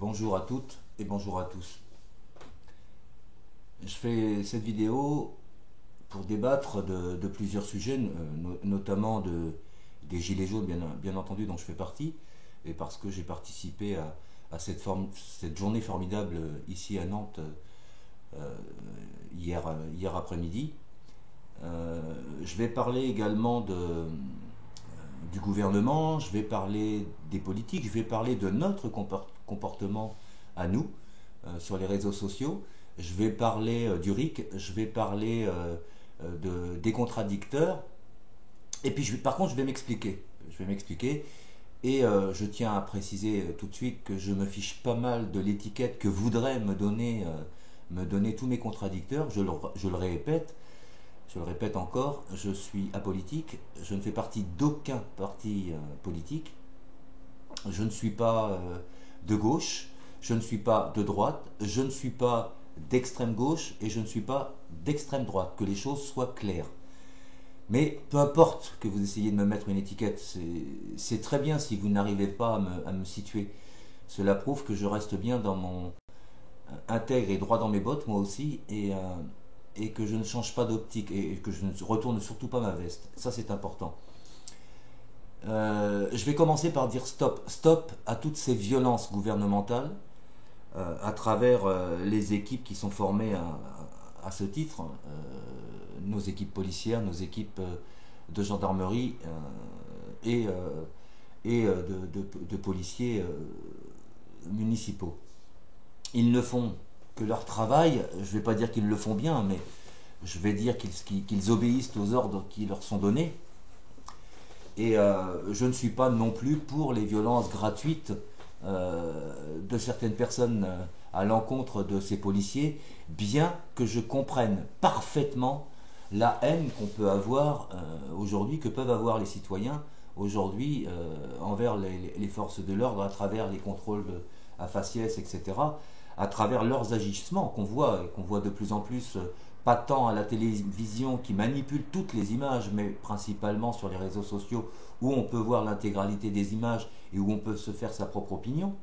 Bonjour à toutes et bonjour à tous. Je fais cette vidéo pour débattre de plusieurs sujets, notamment des Gilets jaunes, bien entendu, dont je fais partie, et parce que j'ai participé à cette journée formidable ici à Nantes euh, hier après-midi. Je vais parler également du gouvernement, je vais parler des politiques, je vais parler de notre comportement à nous sur les réseaux sociaux, je vais parler du RIC, je vais parler des contradicteurs, et puis par contre je vais m'expliquer. Je vais m'expliquer et je tiens à préciser tout de suite que je me fiche pas mal de l'étiquette que voudraient me donner tous mes contradicteurs. Je le répète encore, je suis apolitique, je ne fais partie d'aucun parti politique, je ne suis pas de gauche, je ne suis pas de droite, je ne suis pas d'extrême gauche et je ne suis pas d'extrême droite, que les choses soient claires. Mais peu importe que vous essayiez de me mettre une étiquette, c'est très bien si vous n'arrivez pas à me situer. Cela prouve que je reste bien dans mon intègre et droit dans mes bottes, moi aussi, et que je ne change pas d'optique et que je ne retourne surtout pas ma veste. Ça, c'est important. Je vais commencer par dire stop. Stop à toutes ces violences gouvernementales à travers les équipes qui sont formées à ce titre, nos équipes policières, nos équipes de gendarmerie et de policiers municipaux. Ils ne font que leur travail, je ne vais pas dire qu'ils le font bien, mais je vais dire qu'ils obéissent aux ordres qui leur sont donnés. Et je ne suis pas non plus pour les violences gratuites de certaines personnes à l'encontre de ces policiers, bien que je comprenne parfaitement la haine qu'on peut avoir aujourd'hui, que peuvent avoir les citoyens aujourd'hui envers les forces de l'ordre à travers les contrôles à faciès, etc., à travers leurs agissements qu'on voit de plus en plus, pas tant à la télévision qui manipule toutes les images, mais principalement sur les réseaux sociaux où on peut voir l'intégralité des images et où on peut se faire sa propre opinion.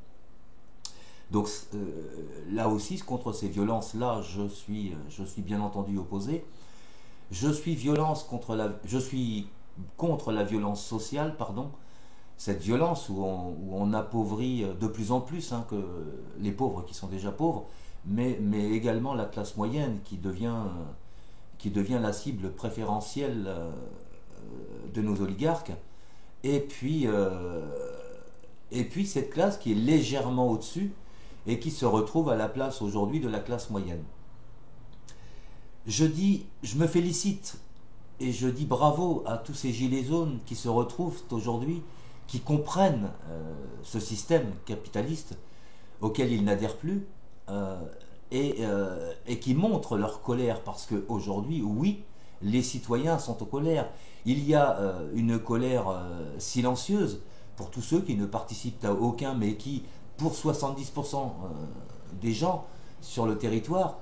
Donc là aussi, contre ces violences-là, je suis bien entendu opposé. Je suis contre la violence sociale, pardon, cette violence où on appauvrit de plus en plus que les pauvres qui sont déjà pauvres, mais également la classe moyenne qui devient la cible préférentielle de nos oligarques, et puis cette classe qui est légèrement au-dessus et qui se retrouve à la place aujourd'hui de la classe moyenne. Je me félicite et je dis bravo à tous ces gilets jaunes qui se retrouvent aujourd'hui, qui comprennent ce système capitaliste auquel ils n'adhèrent plus et qui montrent leur colère, parce qu'aujourd'hui, oui, les citoyens sont en colère. Il y a une colère silencieuse pour tous ceux qui ne participent à aucun, mais qui, pour 70% des gens sur le territoire,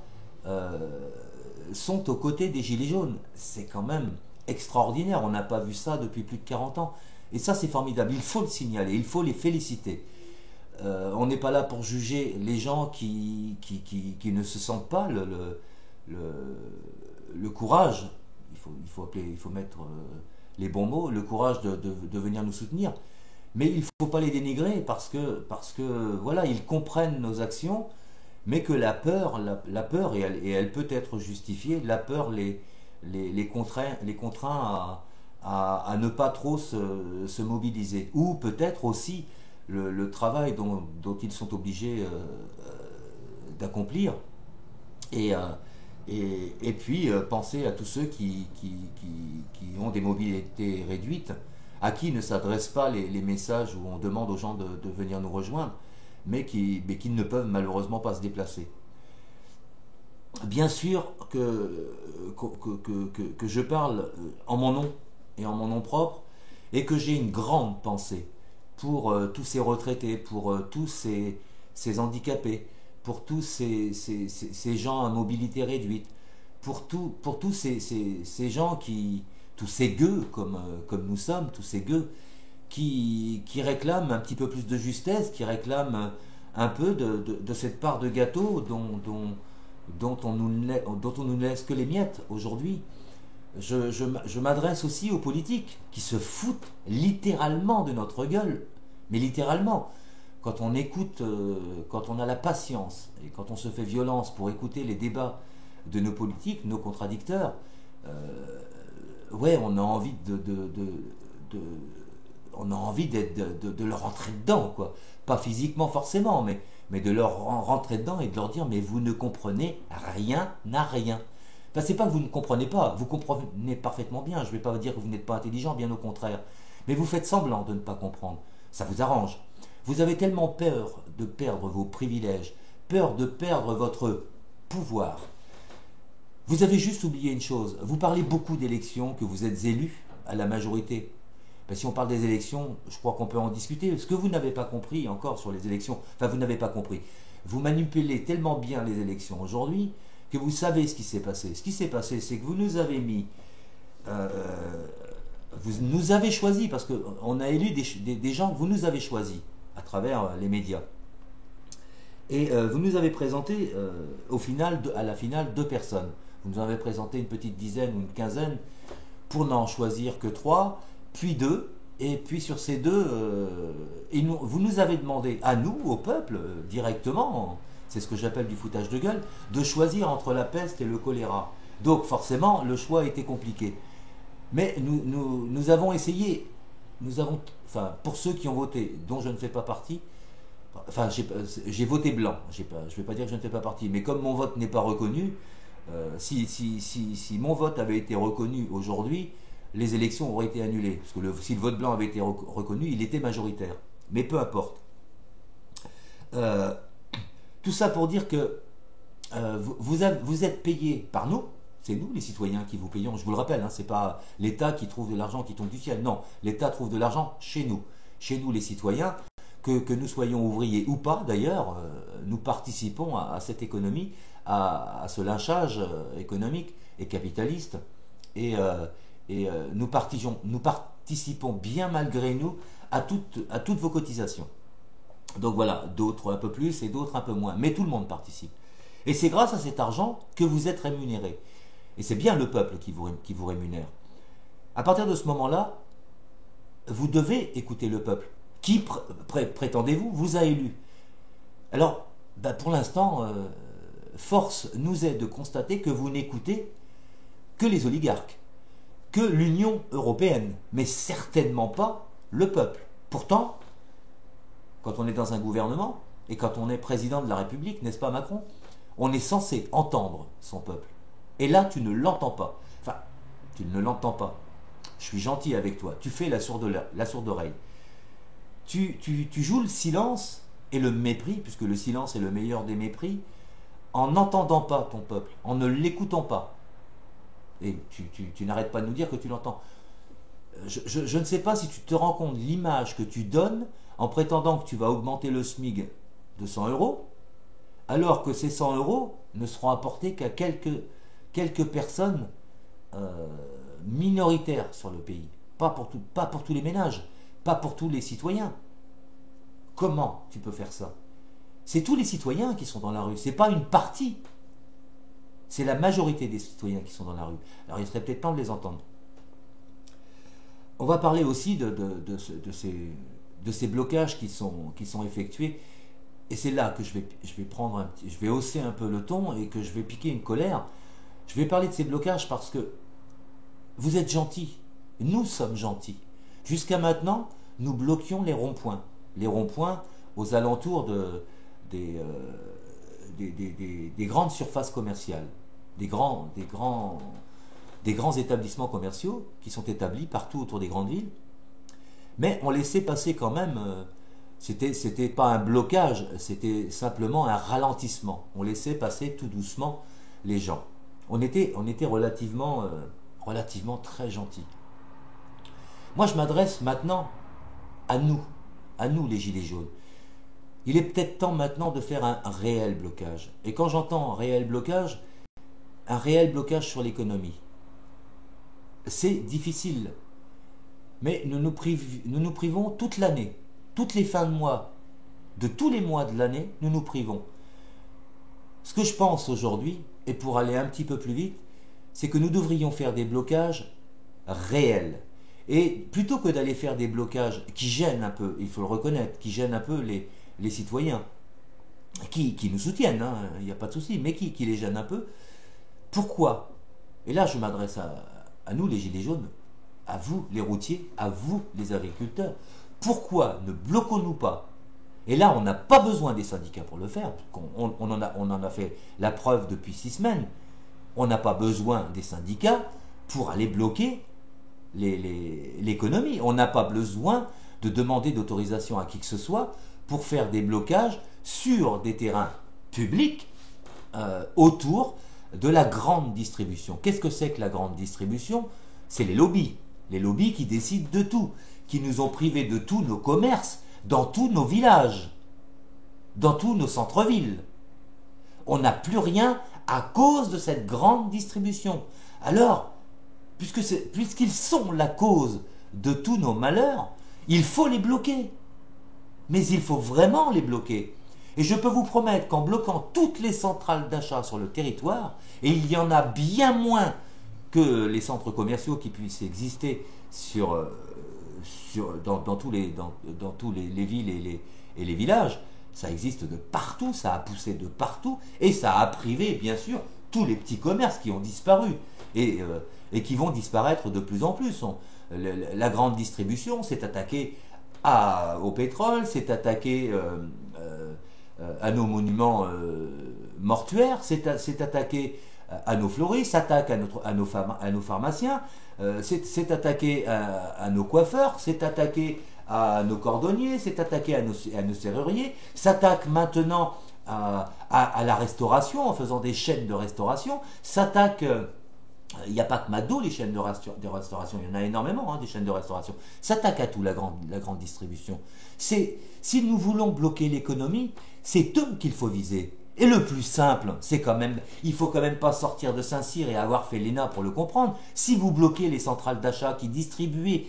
sont aux côtés des gilets jaunes. C'est quand même extraordinaire, on n'a pas vu ça depuis plus de 40 ans. Et ça, c'est formidable, il faut le signaler, il faut les féliciter. On n'est pas là pour juger les gens qui ne se sentent pas le courage, il faut mettre les bons mots, le courage de venir nous soutenir. Mais il ne faut pas les dénigrer parce que voilà, ils comprennent nos actions, mais que la peur et elle peut être justifiée, la peur les contraint à ne pas trop se mobiliser. Ou peut-être aussi le travail dont ils sont obligés d'accomplir. Et puis penser à tous ceux qui ont des mobilités réduites, à qui ne s'adressent pas les messages où on demande aux gens de venir nous rejoindre, mais qui ne peuvent malheureusement pas se déplacer. Bien sûr que je parle en mon nom et en mon nom propre, et que j'ai une grande pensée pour tous ces retraités, pour tous ces handicapés, pour tous ces gens à mobilité réduite, pour tous ces gens tous ces gueux comme nous sommes, tous ces gueux qui réclament un petit peu plus de justesse, qui réclament un peu de cette part de gâteau dont on nous laisse que les miettes aujourd'hui. Je m'adresse aussi aux politiques qui se foutent littéralement de notre gueule, mais littéralement. Quand on écoute, quand on a la patience et quand on se fait violence pour écouter les débats de nos politiques, nos contradicteurs, ouais, on a envie on a envie de leur rentrer dedans, quoi. Pas physiquement forcément, mais de leur rentrer dedans et de leur dire, mais vous ne comprenez rien à rien. Enfin, c'est pas que vous ne comprenez pas, vous comprenez parfaitement bien. Je ne vais pas vous dire que vous n'êtes pas intelligent, bien au contraire. Mais vous faites semblant de ne pas comprendre. Ça vous arrange. Vous avez tellement peur de perdre vos privilèges, peur de perdre votre pouvoir. Vous avez juste oublié une chose. Vous parlez beaucoup d'élections, que vous êtes élus à la majorité. Ben, si on parle des élections, je crois qu'on peut en discuter. Ce que vous n'avez pas compris encore sur les élections, enfin vous n'avez pas compris. Vous manipulez tellement bien les élections aujourd'hui que vous savez ce qui s'est passé. Ce qui s'est passé, c'est que vous nous avez mis... vous nous avez choisis, parce qu'on a élu des gens que vous nous avez choisis à travers les médias. Et vous nous avez présenté à la finale 2 personnes. Vous nous avez présenté une petite dizaine ou une quinzaine pour n'en choisir que 3, puis 2. Et puis sur ces 2, vous nous avez demandé, à nous, au peuple, directement, c'est ce que j'appelle du foutage de gueule, de choisir entre la peste et le choléra. Donc forcément, le choix était compliqué. Mais nous avons essayé, enfin, pour ceux qui ont voté, dont je ne fais pas partie, enfin, j'ai voté blanc, je ne vais pas dire que je ne fais pas partie, mais comme mon vote n'est pas reconnu, si mon vote avait été reconnu aujourd'hui, les élections auraient été annulées. Parce que si le vote blanc avait été reconnu, il était majoritaire. Mais peu importe. Tout ça pour dire que vous êtes payés par nous. C'est nous, les citoyens, qui vous payons. Je vous le rappelle, hein, c'est pas l'État qui trouve de l'argent qui tombe du ciel. Non, l'État trouve de l'argent chez nous. Chez nous, les citoyens, que nous soyons ouvriers ou pas, d'ailleurs, nous participons à cette économie, à ce lynchage économique et capitaliste. Et nous participons bien malgré nous à toutes vos cotisations. Donc voilà, d'autres un peu plus et d'autres un peu moins. Mais tout le monde participe. Et c'est grâce à cet argent que vous êtes rémunérés. Et c'est bien le peuple qui vous rémunère. À partir de ce moment-là, vous devez écouter le peuple. Qui, prétendez-vous, vous a élu? Alors, pour l'instant, force nous est de constater que vous n'écoutez que les oligarques, que l'Union européenne, mais certainement pas le peuple. Pourtant, quand on est dans un gouvernement et quand on est président de la République, n'est-ce pas Macron, on est censé entendre son peuple. Et là, tu ne l'entends pas. Enfin, tu ne l'entends pas. Je suis gentil avec toi. Tu fais la sourde oreille. Tu joues le silence et le mépris, puisque le silence est le meilleur des mépris, en n'entendant pas ton peuple, en ne l'écoutant pas. Et tu n'arrêtes pas de nous dire que tu l'entends. Je ne sais pas si tu te rends compte de l'image que tu donnes en prétendant que tu vas augmenter le SMIC de 100 €, alors que ces 100 € ne seront apportés qu'à quelques personnes minoritaires sur le pays. Pas pour tous les ménages, pas pour tous les citoyens. Comment tu peux faire ça? C'est tous les citoyens qui sont dans la rue, c'est pas une partie. C'est la majorité des citoyens qui sont dans la rue. Alors il serait peut-être temps de les entendre. On va parler aussi de ces blocages qui sont effectués. Et c'est là que je vais hausser un peu le ton et que je vais piquer une colère. Je vais parler de ces blocages parce que vous êtes gentils. Nous sommes gentils. Jusqu'à maintenant, nous bloquions les ronds-points. Les ronds-points aux alentours des grandes surfaces commerciales, des grands établissements commerciaux qui sont établis partout autour des grandes villes. Mais on laissait passer quand même, c'était pas un blocage, c'était simplement un ralentissement. On laissait passer tout doucement les gens. On était relativement très gentils. Moi je m'adresse maintenant à nous les gilets jaunes. Il est peut-être temps maintenant de faire un réel blocage. Et quand j'entends un réel blocage sur l'économie. C'est difficile. Mais nous nous privons toute l'année, toutes les fins de mois, de tous les mois de l'année, nous nous privons. Ce que je pense aujourd'hui, et pour aller un petit peu plus vite, c'est que nous devrions faire des blocages réels. Et plutôt que d'aller faire des blocages qui gênent un peu, il faut le reconnaître, qui gênent un peu les citoyens, qui nous soutiennent, hein, il n'y a pas de souci, mais qui les gênent un peu, pourquoi? Et là, je m'adresse à nous, les Gilets jaunes, à vous, les routiers, à vous, les agriculteurs. Pourquoi ne bloquons-nous pas? Et là, on n'a pas besoin des syndicats pour le faire. On en a fait la preuve depuis 6 semaines. On n'a pas besoin des syndicats pour aller bloquer l'économie. On n'a pas besoin de demander d'autorisation à qui que ce soit pour faire des blocages sur des terrains publics autour de la grande distribution. Qu'est-ce que c'est que la grande distribution? C'est les lobbies. Les lobbies qui décident de tout, qui nous ont privés de tous nos commerces, dans tous nos villages, dans tous nos centres-villes. On n'a plus rien à cause de cette grande distribution. Alors, puisqu'ils sont la cause de tous nos malheurs, il faut les bloquer. Mais il faut vraiment les bloquer. Et je peux vous promettre qu'en bloquant toutes les centrales d'achat sur le territoire, et il y en a bien moins que les centres commerciaux qui puissent exister dans tous les villes et les villages, ça existe de partout, ça a poussé de partout, et ça a privé, bien sûr, tous les petits commerces qui ont disparu, et qui vont disparaître de plus en plus. La grande distribution s'est attaquée au pétrole, s'est attaquée à nos monuments mortuaires, s'est attaquée à nos fleuristes, s'attaque à nos pharmaciens, s'est attaqué à nos coiffeurs, s'est attaqué à nos cordonniers, s'est attaqué à nos serruriers, s'attaque maintenant à la restauration en faisant des chaînes de restauration, s'attaque... il n'y a pas que McDo, les chaînes de restauration, il y en a énormément, hein, des chaînes de restauration. S'attaque à tout, la grande distribution. Si nous voulons bloquer l'économie, c'est eux qu'il faut viser. Et le plus simple, c'est quand même, il faut quand même pas sortir de Saint-Cyr et avoir fait l'ENA pour le comprendre. Si vous bloquez les centrales d'achat qui distribuent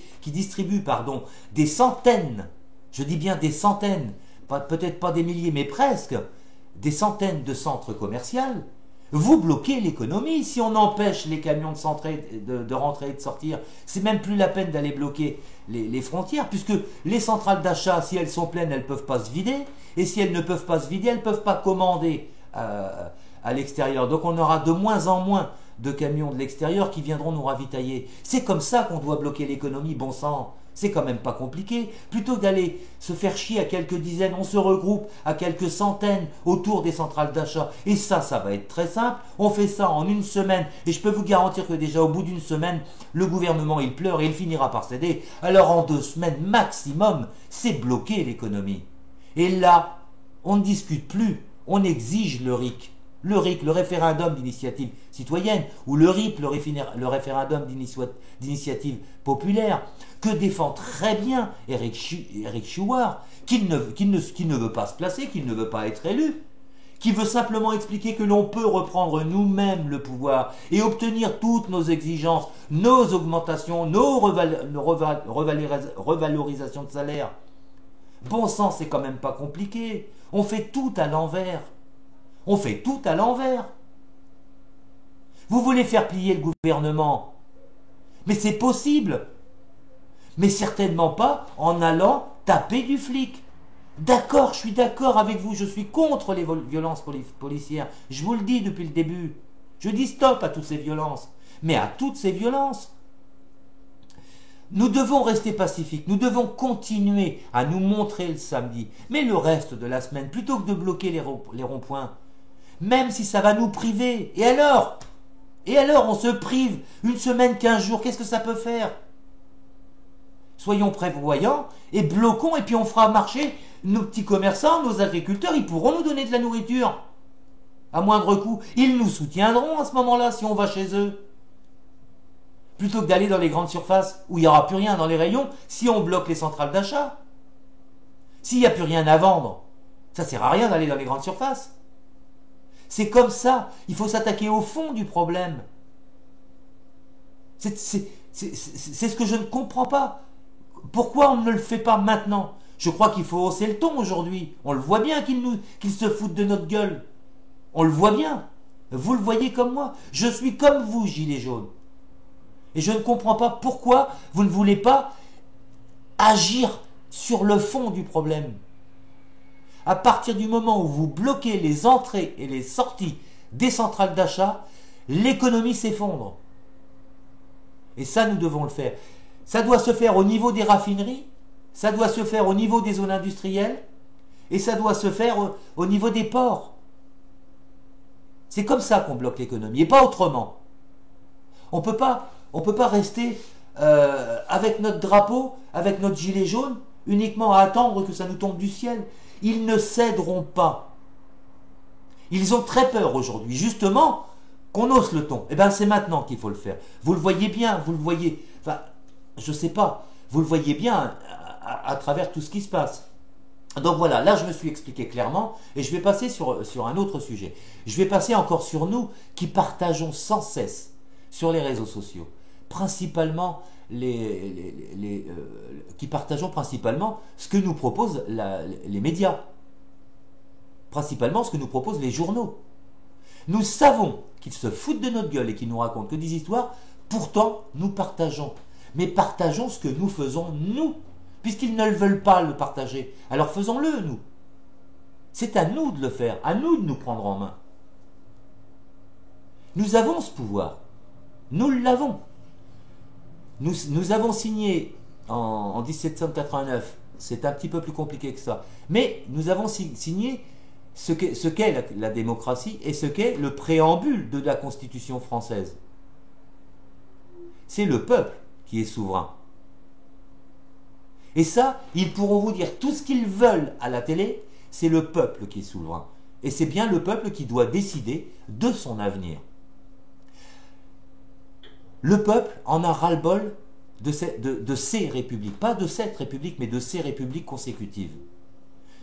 des centaines, je dis bien des centaines, peut-être pas des milliers, mais presque, des centaines de centres commerciaux, vous bloquez l'économie. Si on empêche les camions de rentrer et de sortir, c'est même plus la peine d'aller bloquer les frontières, puisque les centrales d'achat, si elles sont pleines, elles ne peuvent pas se vider, et si elles ne peuvent pas se vider, elles ne peuvent pas commander à l'extérieur. Donc on aura de moins en moins de camions de l'extérieur qui viendront nous ravitailler. C'est comme ça qu'on doit bloquer l'économie, bon sang. C'est quand même pas compliqué. Plutôt que d'aller se faire chier à quelques dizaines, on se regroupe à quelques centaines autour des centrales d'achat. Et ça va être très simple. On fait ça en 1 semaine. Et je peux vous garantir que déjà au bout d'1 semaine, le gouvernement il pleure et il finira par céder. Alors en 2 semaines maximum, c'est bloqué l'économie. Et là, on ne discute plus. On exige le RIC. Le RIC, le référendum d'initiative citoyenne, ou le RIP, le référendum d'initiative populaire, que défend très bien Éric Chouard, qui ne veut pas se placer, qui ne veut pas être élu, qui veut simplement expliquer que l'on peut reprendre nous-mêmes le pouvoir et obtenir toutes nos exigences, nos augmentations, nos revalorisations de salaire. Bon sang, c'est quand même pas compliqué. On fait tout à l'envers. On fait tout à l'envers. Vous voulez faire plier le gouvernement, mais c'est possible. Mais certainement pas en allant taper du flic. D'accord, je suis d'accord avec vous, je suis contre les violences policières. Je vous le dis depuis le début. Je dis stop à toutes ces violences. Mais à toutes ces violences, nous devons rester pacifiques, nous devons continuer à nous montrer le samedi. Mais le reste de la semaine, plutôt que de bloquer les ronds-points, même si ça va nous priver. Et alors, on se prive 1 semaine, 15 jours, qu'est-ce que ça peut faire? Soyons prévoyants et bloquons, et puis on fera marcher nos petits commerçants, nos agriculteurs, ils pourront nous donner de la nourriture. À moindre coût, ils nous soutiendront à ce moment-là si on va chez eux. Plutôt que d'aller dans les grandes surfaces où il n'y aura plus rien dans les rayons si on bloque les centrales d'achat. S'il n'y a plus rien à vendre, ça ne sert à rien d'aller dans les grandes surfaces. C'est comme ça, il faut s'attaquer au fond du problème. C'est ce que je ne comprends pas. Pourquoi on ne le fait pas maintenant? Je crois qu'il faut hausser le ton aujourd'hui. On le voit bien qu'ils se foutent de notre gueule. On le voit bien. Vous le voyez comme moi. Je suis comme vous, gilets jaunes. Et je ne comprends pas pourquoi vous ne voulez pas agir sur le fond du problème. À partir du moment où vous bloquez les entrées et les sorties des centrales d'achat, l'économie s'effondre. Et ça, nous devons le faire. Ça doit se faire au niveau des raffineries, ça doit se faire au niveau des zones industrielles, et ça doit se faire au niveau des ports. C'est comme ça qu'on bloque l'économie, et pas autrement. On peut pas rester avec notre drapeau, avec notre gilet jaune, uniquement à attendre que ça nous tombe du ciel. Ils ne céderont pas. Ils ont très peur aujourd'hui, justement, qu'on hausse le ton. Eh bien, c'est maintenant qu'il faut le faire. Vous le voyez bien, vous le voyez... Enfin, je sais pas, vous le voyez bien à travers tout ce qui se passe. Donc voilà, là je me suis expliqué clairement et je vais passer sur un autre sujet. Je vais passer encore sur nous qui partageons sans cesse sur les réseaux sociaux, principalement qui partageons principalement ce que nous proposent les médias, principalement ce que nous proposent les journaux. Nous savons qu'ils se foutent de notre gueule et qu'ils nous racontent que des histoires, pourtant nous partageons. Mais partageons ce que nous faisons nous, puisqu'ils ne veulent pas le partager. Alors faisons-le nous. C'est à nous de le faire, à nous de nous prendre en main. Nous avons ce pouvoir. Nous l'avons. Nous avons signé en 1789, c'est un petit peu plus compliqué que ça, mais nous avons signé ce qu'est la démocratie et ce qu'est le préambule de la Constitution française. C'est le peuple qui est souverain. Et ça, ils pourront vous dire tout ce qu'ils veulent à la télé, c'est le peuple qui est souverain. Et c'est bien le peuple qui doit décider de son avenir. Le peuple en a ras-le-bol de ces républiques, pas de cette république, mais de ces républiques consécutives.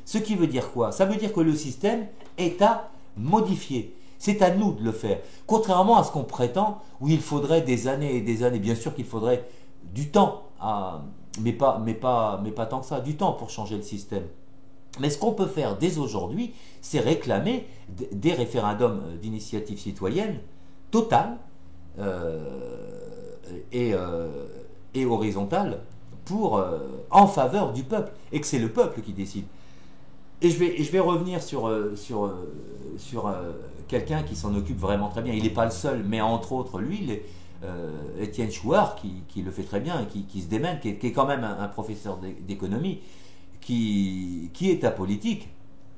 Ce qui veut dire quoi? Ça veut dire que le système est à modifier. C'est à nous de le faire. Contrairement à ce qu'on prétend, où il faudrait des années et des années, bien sûr qu'il faudrait du temps, mais pas tant que ça, du temps pour changer le système. Mais ce qu'on peut faire dès aujourd'hui, c'est réclamer des référendums d'initiative citoyenne totale et horizontale en faveur du peuple, et que c'est le peuple qui décide. Et je vais revenir sur quelqu'un qui s'en occupe vraiment très bien. Il n'est pas le seul, mais entre autres, lui, Étienne Chouard, qui le fait très bien, qui se démène, qui est quand même un professeur d'économie, qui est apolitique,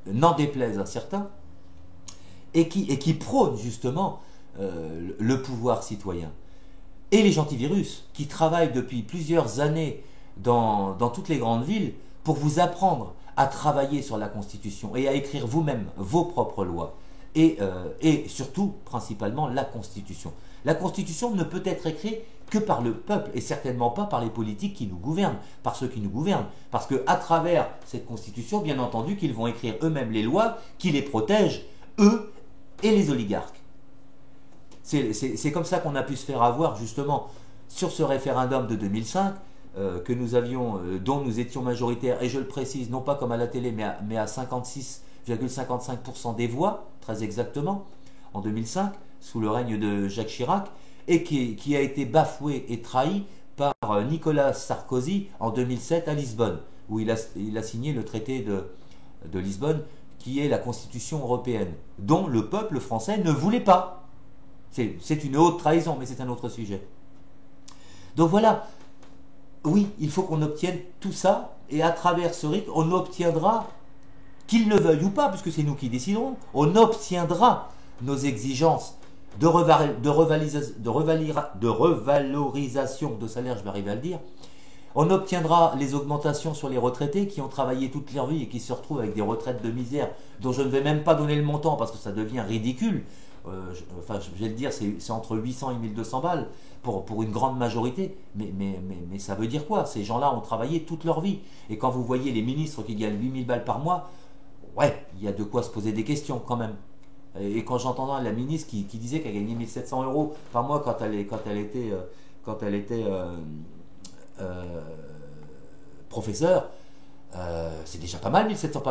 n'en déplaise à certains, et qui prône justement le pouvoir citoyen. Et les gentivirus, qui travaillent depuis plusieurs années dans toutes les grandes villes pour vous apprendre à travailler sur la Constitution et à écrire vous-même vos propres lois. Et surtout, principalement, la Constitution. La Constitution ne peut être écrite que par le peuple et certainement pas par les politiques qui nous gouvernent, par ceux qui nous gouvernent. Parce qu'à travers cette Constitution, bien entendu, qu'ils vont écrire eux-mêmes les lois qui les protègent, eux et les oligarques. C'est comme ça qu'on a pu se faire avoir, justement, sur ce référendum de 2005, que nous avions, dont nous étions majoritaires, et je le précise, non pas comme à la télé, mais à 56,55% des voix, très exactement, en 2005, sous le règne de Jacques Chirac, et qui a été bafoué et trahi par Nicolas Sarkozy en 2007 à Lisbonne, où il a signé le traité de Lisbonne, qui est la Constitution européenne, dont le peuple français ne voulait pas. C'est une haute trahison, mais c'est un autre sujet. Donc voilà, oui, il faut qu'on obtienne tout ça, et à travers ce rythme, on obtiendra, qu'ils le veuillent ou pas, puisque c'est nous qui déciderons, on obtiendra nos exigences de revalorisation de salaire, je vais arriver à le dire. On obtiendra les augmentations sur les retraités qui ont travaillé toute leur vie et qui se retrouvent avec des retraites de misère dont je ne vais même pas donner le montant parce que ça devient ridicule. Je vais le dire, c'est entre 800 et 1200 balles pour une grande majorité. Mais ça veut dire quoi? Ces gens-là ont travaillé toute leur vie. Et quand vous voyez les ministres qui gagnent 8000 balles par mois, ouais, il y a de quoi se poser des questions quand même. Et quand j'entends la ministre qui disait qu'elle gagnait 1700 € par mois quand elle était professeur, c'est déjà pas mal, 1700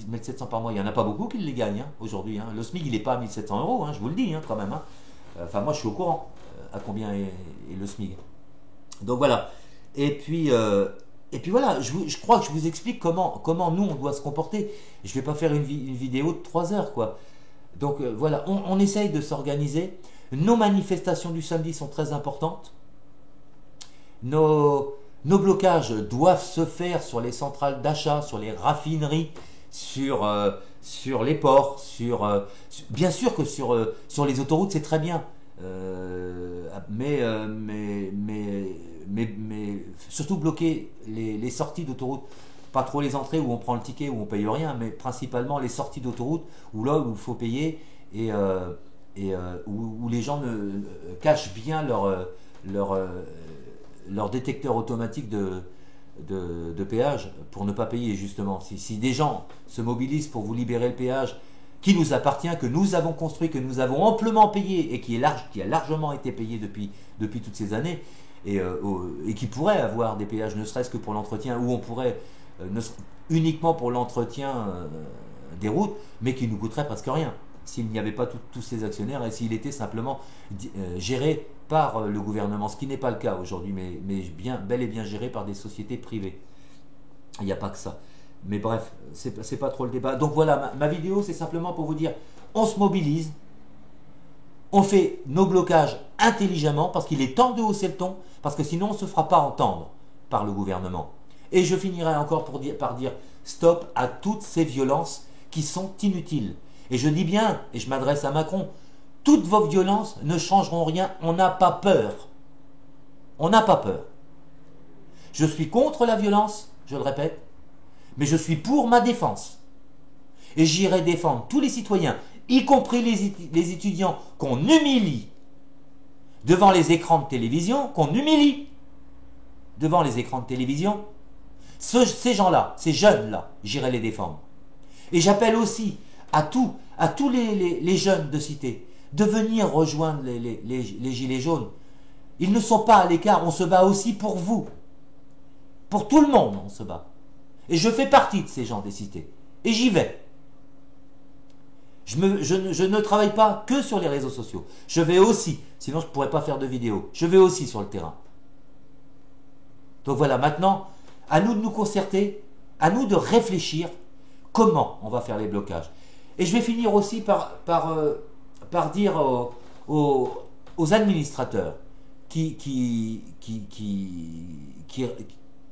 1700 par mois. Il n'y en a pas beaucoup qui les gagnent aujourd'hui. Le SMIC, il n'est pas à 1700 euros, je vous le dis quand même. Enfin, moi, je suis au courant à combien est le SMIC. Donc voilà. Et puis voilà, je crois que je vous explique comment nous, on doit se comporter. Je ne vais pas faire une vidéo de 3 heures, quoi. Donc voilà, on essaye de s'organiser. Nos manifestations du samedi sont très importantes. Nos blocages doivent se faire sur les centrales d'achat, sur les raffineries, sur les ports, bien sûr que sur les autoroutes, c'est très bien. Mais surtout bloquer les sorties d'autoroute, pas trop les entrées où on prend le ticket, où on paye rien, mais principalement les sorties d'autoroute où là où il faut payer et où les gens cachent bien leur détecteur automatique de péage pour ne pas payer, justement. Si des gens se mobilisent pour vous libérer le péage qui nous appartient, que nous avons construit, que nous avons amplement payé et qui a largement été payé depuis toutes ces années, et qui pourrait avoir des péages ne serait-ce que pour l'entretien, ou on pourrait uniquement pour l'entretien des routes, mais qui nous coûterait presque rien s'il n'y avait pas tous ces actionnaires et s'il était simplement géré par le gouvernement, ce qui n'est pas le cas aujourd'hui, mais bel et bien géré par des sociétés privées. Il n'y a pas que ça. Mais bref, c'est pas trop le débat. Donc voilà, ma vidéo, c'est simplement pour vous dire, on se mobilise, on fait nos blocages intelligemment, parce qu'il est temps de hausser le ton, parce que sinon on ne se fera pas entendre par le gouvernement. Et je finirai encore par dire stop à toutes ces violences qui sont inutiles. Et je dis bien, et je m'adresse à Macron, toutes vos violences ne changeront rien, on n'a pas peur. On n'a pas peur. Je suis contre la violence, je le répète, mais je suis pour ma défense. Et j'irai défendre tous les citoyens, y compris les étudiants qu'on humilie devant les écrans de télévision, devant les écrans de télévision. Ces gens-là, ces jeunes-là, j'irai les défendre. Et j'appelle aussi à tous les jeunes de cité de venir rejoindre les gilets jaunes. Ils ne sont pas à l'écart, on se bat aussi pour vous. Pour tout le monde, on se bat. Et je fais partie de ces gens des cités. Et j'y vais. Je ne travaille pas que sur les réseaux sociaux. Je vais aussi, sinon je ne pourrais pas faire de vidéos, je vais aussi sur le terrain. Donc voilà, maintenant, à nous de nous concerter, à nous de réfléchir comment on va faire les blocages. Et je vais finir aussi par dire aux administrateurs qui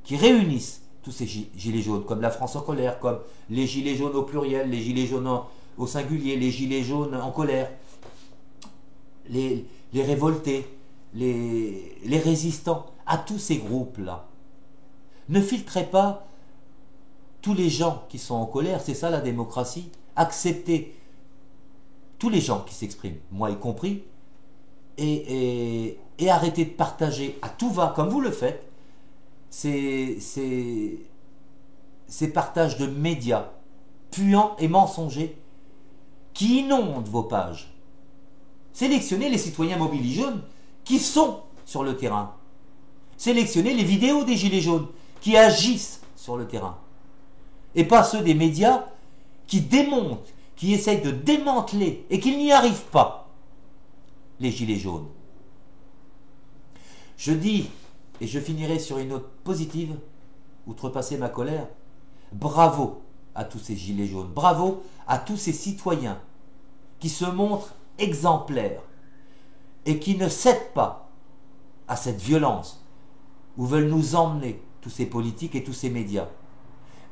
réunissent tous ces gilets jaunes, comme la France en colère, comme les gilets jaunes au pluriel, les gilets jaunes au singulier, les gilets jaunes en colère, les révoltés, les résistants, à tous ces groupes-là. Ne filtrez pas tous les gens qui sont en colère, c'est ça la démocratie. Acceptez tous les gens qui s'expriment, moi y compris, et arrêtez de partager à tout va, comme vous le faites, ces partages de médias puants et mensongers qui inondent vos pages. Sélectionnez les citoyens mobiles jaunes qui sont sur le terrain. Sélectionnez les vidéos des gilets jaunes qui agissent sur le terrain. Et pas ceux des médias qui démontent, qui essayent de démanteler et qui n'y arrivent pas, les gilets jaunes. Je dis, et je finirai sur une note positive, outrepasser ma colère, bravo à tous ces gilets jaunes, bravo à tous ces citoyens qui se montrent exemplaires et qui ne cèdent pas à cette violence où veulent nous emmener tous ces politiques et tous ces médias.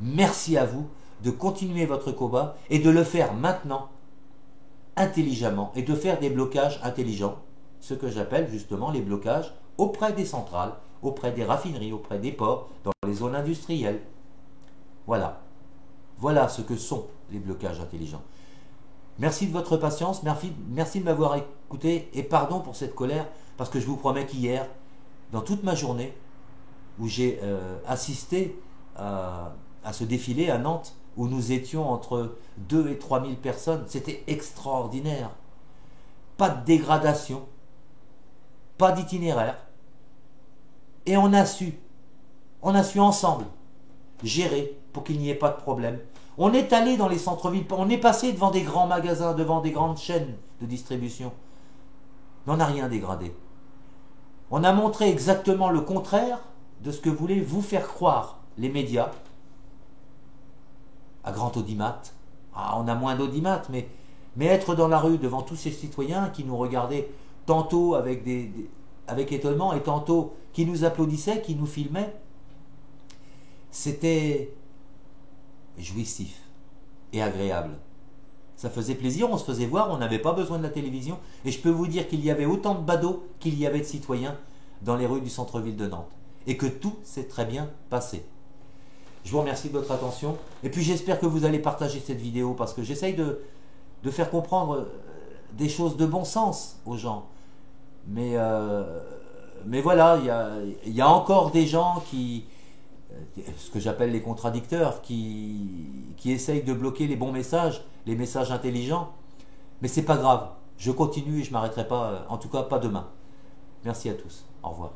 Merci à vous de continuer votre combat et de le faire maintenant intelligemment et de faire des blocages intelligents, ce que j'appelle justement les blocages auprès des centrales, auprès des raffineries, auprès des ports, dans les zones industrielles. Voilà. Voilà ce que sont les blocages intelligents. Merci de votre patience, merci de m'avoir écouté et pardon pour cette colère, parce que je vous promets qu'hier, dans toute ma journée, où j'ai assisté à ce défilé à Nantes, où nous étions entre 2 et 3 000 personnes, c'était extraordinaire. Pas de dégradation, pas d'itinéraire, et on a su ensemble gérer pour qu'il n'y ait pas de problème. On est allé dans les centres-villes, on est passé devant des grands magasins, devant des grandes chaînes de distribution. Mais on n'a rien dégradé. On a montré exactement le contraire de ce que voulaient vous faire croire les médias à grand audimat. Ah, on a moins d'audimat, mais être dans la rue devant tous ces citoyens qui nous regardaient tantôt avec étonnement et tantôt qui nous applaudissaient, qui nous filmaient, c'était jouissif et agréable. Ça faisait plaisir, on se faisait voir, on n'avait pas besoin de la télévision. Et je peux vous dire qu'il y avait autant de badauds qu'il y avait de citoyens dans les rues du centre-ville de Nantes. Et que tout s'est très bien passé. Je vous remercie de votre attention. Et puis j'espère que vous allez partager cette vidéo parce que j'essaye de faire comprendre des choses de bon sens aux gens. Mais voilà, il y a encore des gens ce que j'appelle les contradicteurs, qui essayent de bloquer les bons messages, les messages intelligents. Mais c'est pas grave, je continue et je ne m'arrêterai pas, en tout cas pas demain. Merci à tous, au revoir.